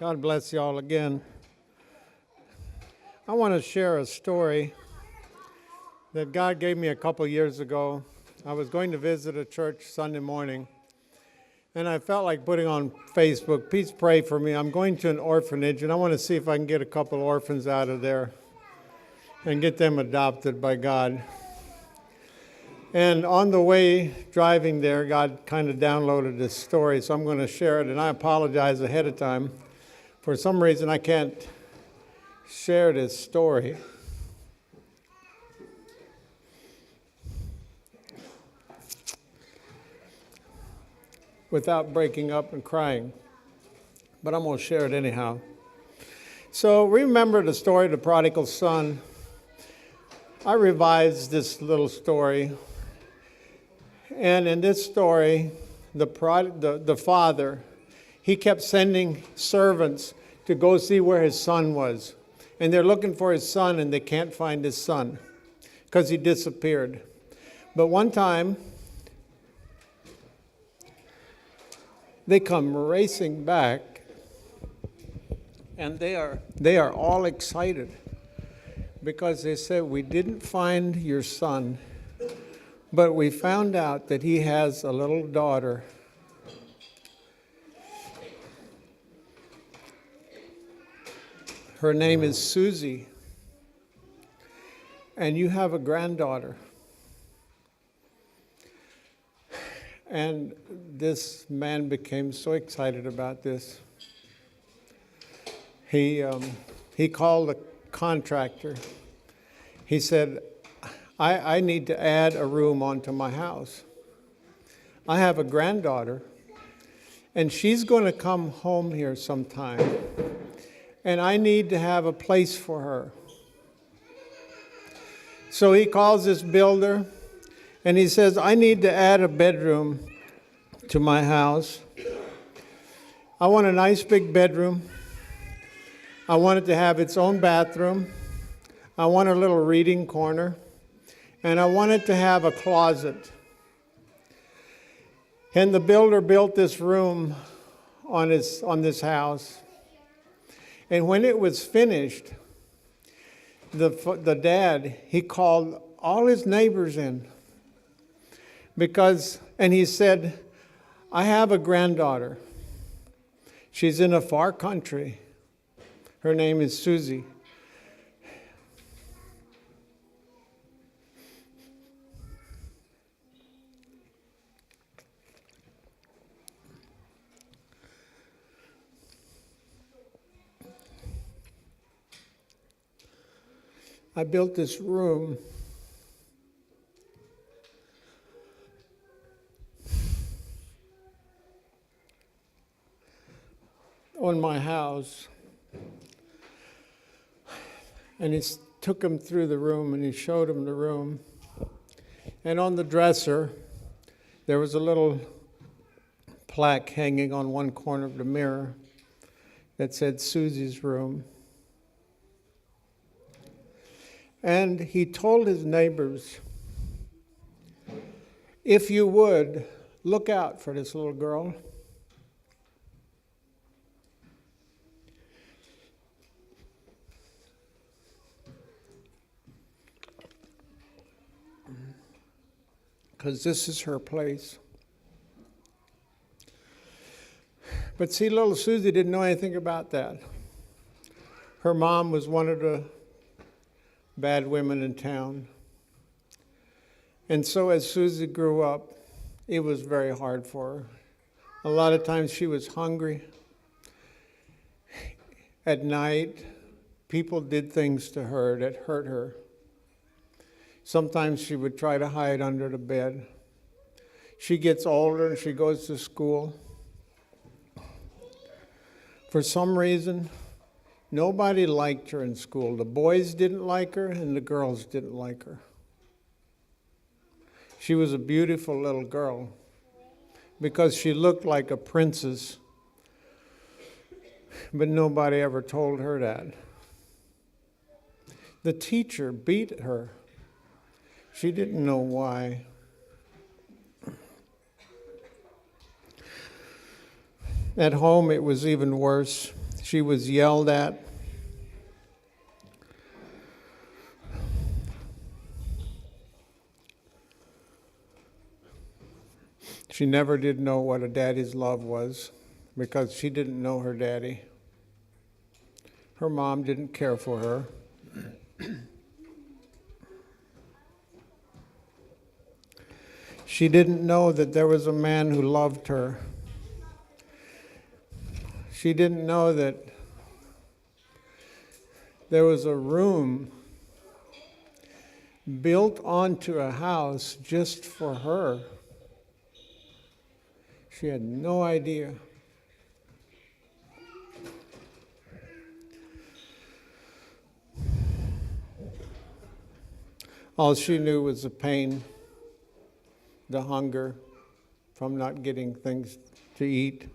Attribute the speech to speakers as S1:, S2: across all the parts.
S1: God bless you all again. I want to share a story that God gave me a couple years ago. I was going to visit a church Sunday morning, and I felt like putting on Facebook, please pray for me. I'm going to an orphanage, and I want to see if I can get a couple orphans out of there and get them adopted by God. And on the way driving there, God kind of downloaded this story, so I'm going to share it, and I apologize ahead of time. For some reason, I can't share this story. Without breaking up and crying. But I'm going to share it anyhow. So remember the story of the prodigal son. I revised this little story. And in this story, the father, he kept sending servants to go see where his son was. And they're looking for his son, and they can't find his son because he disappeared. But one time, they come racing back, and they are all excited because they said, "We didn't find your son, but we found out that he has a little daughter." Her name is Susie, and you have a granddaughter. And this man became so excited about this. He called the contractor. He said, I need to add a room onto my house. I have a granddaughter, and she's going to come home here sometime. And I need to have a place for her. So he calls this builder, and he says, I need to add a bedroom to my house. I want a nice big bedroom. I want it to have its own bathroom. I want a little reading corner. And I want it to have a closet. And the builder built this room on this house. And when it was finished, the dad, he called all his neighbors in and he said, I have a granddaughter. She's in a far country. Her name is Susie. I built this room on my house, and he took him through the room and he showed him the room. And on the dresser, there was a little plaque hanging on one corner of the mirror that said Susie's room. And he told his neighbors, if you would, look out for this little girl. Because this is her place. But see, little Susie didn't know anything about that. Her mom was one of the bad women in town. And so as Susie grew up, it was very hard for her. A lot of times she was hungry. At night, people did things to her that hurt her. Sometimes she would try to hide under the bed. She gets older and she goes to school. For some reason, nobody liked her in school. The boys didn't like her, and the girls didn't like her. She was a beautiful little girl because she looked like a princess, but nobody ever told her that. The teacher beat her. She didn't know why. At home, it was even worse. She was yelled at. She never did know what a daddy's love was because she didn't know her daddy. Her mom didn't care for her. She didn't know that there was a man who loved her. She didn't know that there was a room built onto a house just for her. She had no idea. All she knew was the pain, the hunger from not getting things to eat.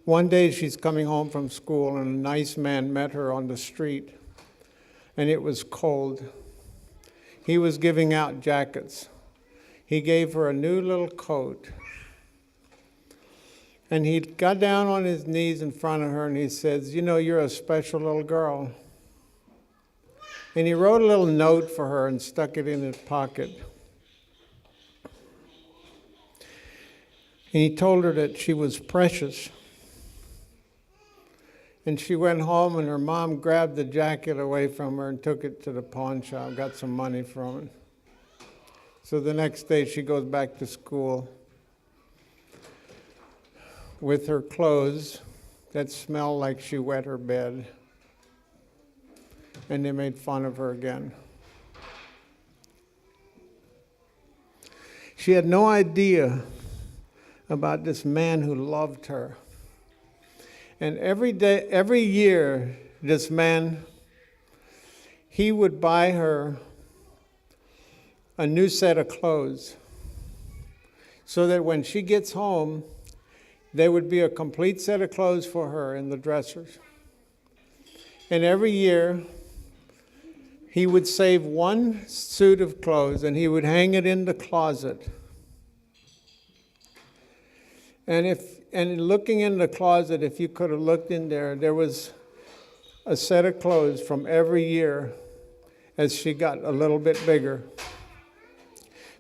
S1: One day she's coming home from school and a nice man met her on the street, and it was cold. He was giving out jackets. He gave her a new little coat. And he got down on his knees in front of her and he says, "You know, you're a special little girl." And he wrote a little note for her and stuck it in his pocket. And he told her that she was precious. And she went home and her mom grabbed the jacket away from her and took it to the pawn shop, got some money from it. So the next day she goes back to school with her clothes that smell like she wet her bed. And they made fun of her again. She had no idea about this man who loved her. And every year, this man, he would buy her a new set of clothes so that when she gets home, there would be a complete set of clothes for her in the dressers. And every year, he would save one suit of clothes and he would hang it in the closet. And looking in the closet, if you could have looked in there, there was a set of clothes from every year as she got a little bit bigger.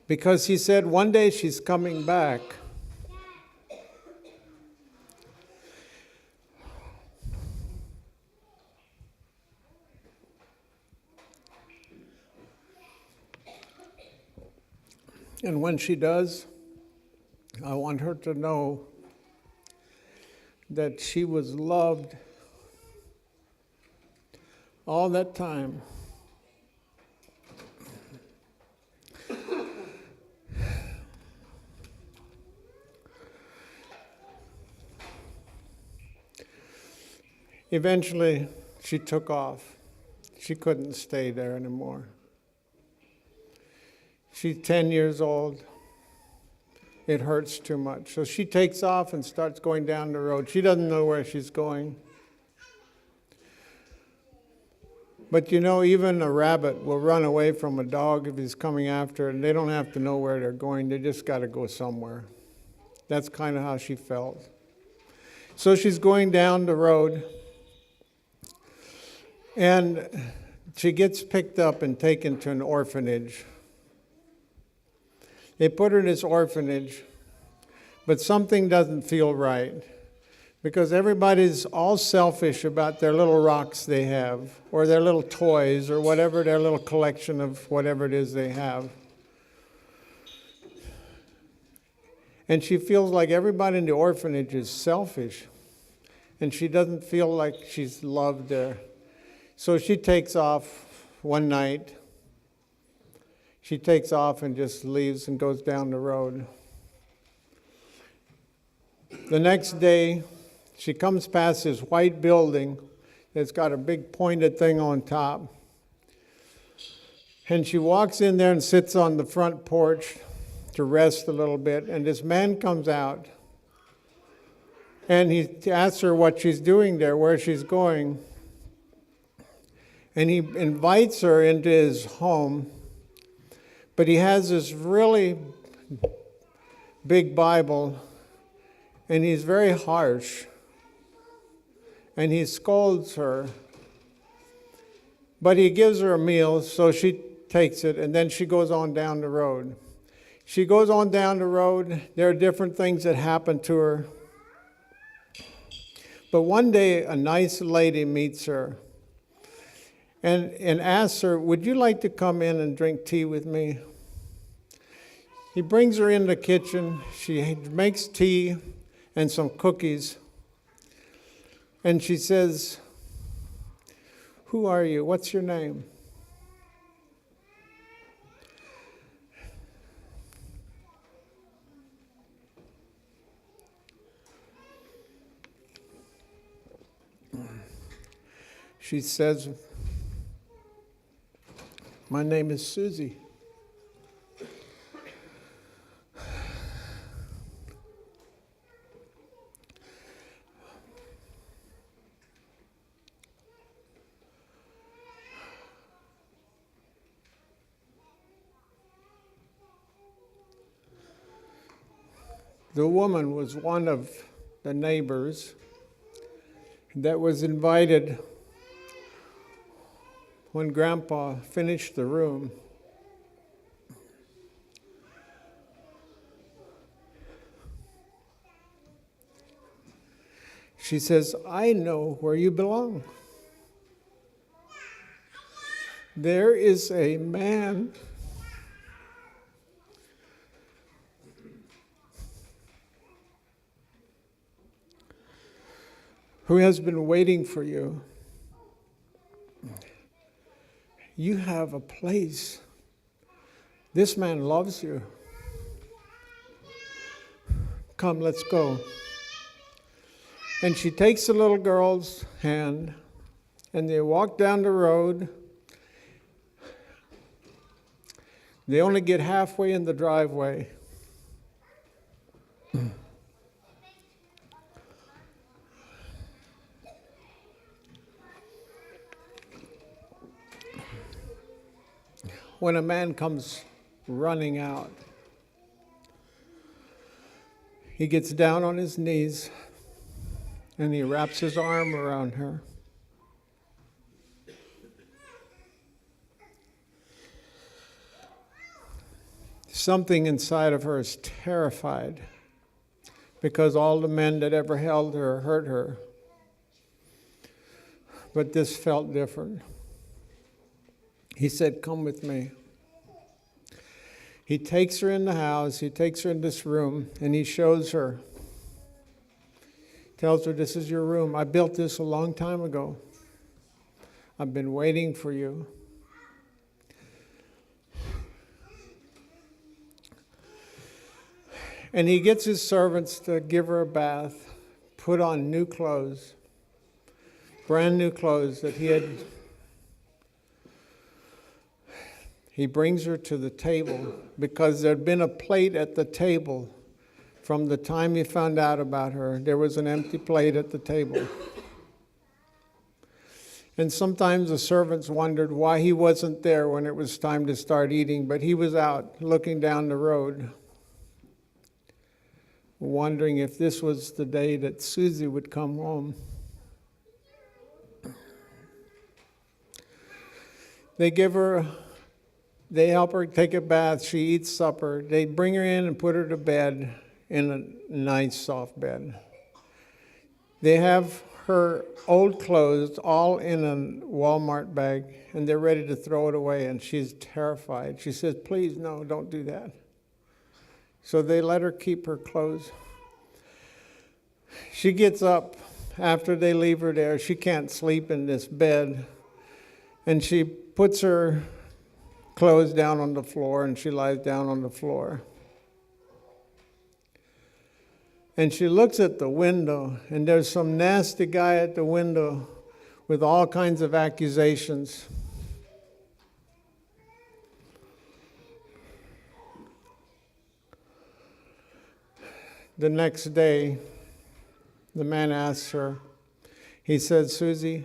S1: Because he said one day she's coming back. And when she does, I want her to know that she was loved all that time. Eventually, she took off. She couldn't stay there anymore. She's 10 years old. It hurts too much. So she takes off and starts going down the road. She doesn't know where she's going. But you know, even a rabbit will run away from a dog if he's coming after it, and they don't have to know where they're going. They just got to go somewhere. That's kind of how she felt. So she's going down the road, and she gets picked up and taken to an orphanage. They put her in this orphanage, but something doesn't feel right because everybody's all selfish about their little rocks they have or their little toys or whatever, their little collection of whatever it is they have. And she feels like everybody in the orphanage is selfish, and she doesn't feel like she's loved there. So she takes off one night. She takes off and just leaves and goes down the road. The next day, she comes past this white building that's got a big pointed thing on top. And she walks in there and sits on the front porch to rest a little bit. And this man comes out. And he asks her what she's doing there, where she's going. And he invites her into his home. But he has this really big Bible, and he's very harsh. and he scolds her. But he gives her a meal, so she takes it, and then she goes on down the road. She goes on down the road. There are different things that happen to her. But one day, a nice lady meets her and asks her, would you like to come in and drink tea with me? He brings her in the kitchen. She makes tea and some cookies. And she says, who are you? What's your name? She says, my name is Susie. The woman was one of the neighbors that was invited when Grandpa finished the room. She says, I know where you belong. There is a man who has been waiting for you. You have a place. This man loves you. Come, let's go. And she takes the little girl's hand, and they walk down the road. They only get halfway in the driveway. When a man comes running out, he gets down on his knees and he wraps his arm around her. Something inside of her is terrified because all the men that ever held her hurt her. But this felt different. He said, come with me. He takes her in the house, he takes her in this room, and he shows her. Tells her, this is your room. I built this a long time ago. I've been waiting for you. And he gets his servants to give her a bath, put on new clothes, brand new clothes that he had. He brings her to the table because there'd been a plate at the table from the time he found out about her. There was an empty plate at the table. And sometimes the servants wondered why he wasn't there when it was time to start eating, but he was out looking down the road, wondering if this was the day that Susie would come home. They help her take a bath. She eats supper. They bring her in and put her to bed in a nice soft bed. They have her old clothes all in a Walmart bag, and they're ready to throw it away, and she's terrified. She says, please, no, don't do that. So they let her keep her clothes. She gets up after they leave her there. She can't sleep in this bed, and she puts her clothes down on the floor, and she lies down on the floor. And she looks at the window, and there's some nasty guy at the window with all kinds of accusations. The next day, the man asks her, he said, Susie,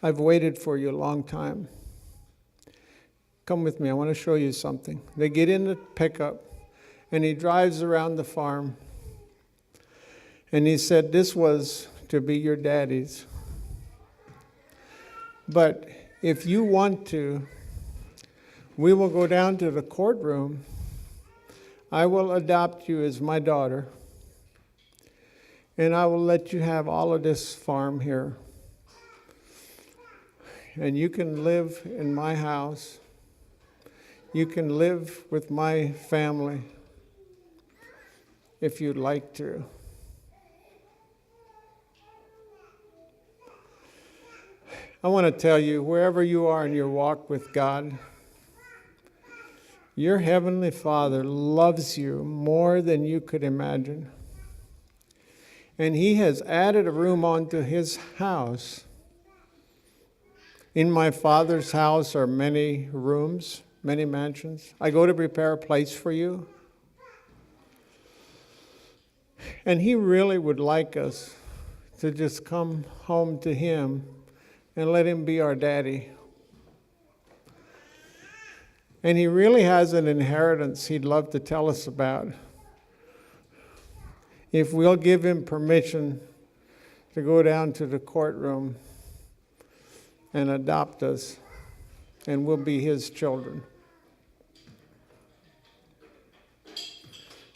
S1: I've waited for you a long time. Come with me, I want to show you something. They get in the pickup, and he drives around the farm. And he said this was to be your daddy's. But if you want to, we will go down to the courtroom. I will adopt you as my daughter. And I will let you have all of this farm here. And you can live in my house. You can live with my family if you'd like to. I want to tell you, wherever you are in your walk with God, your Heavenly Father loves you more than you could imagine. And He has added a room onto His house. In my Father's house are many rooms, many mansions. I go to prepare a place for you. And He really would like us to just come home to Him and let Him be our daddy. And He really has an inheritance He'd love to tell us about. If we'll give Him permission to go down to the courtroom and adopt us, and we'll be His children.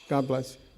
S1: God bless you.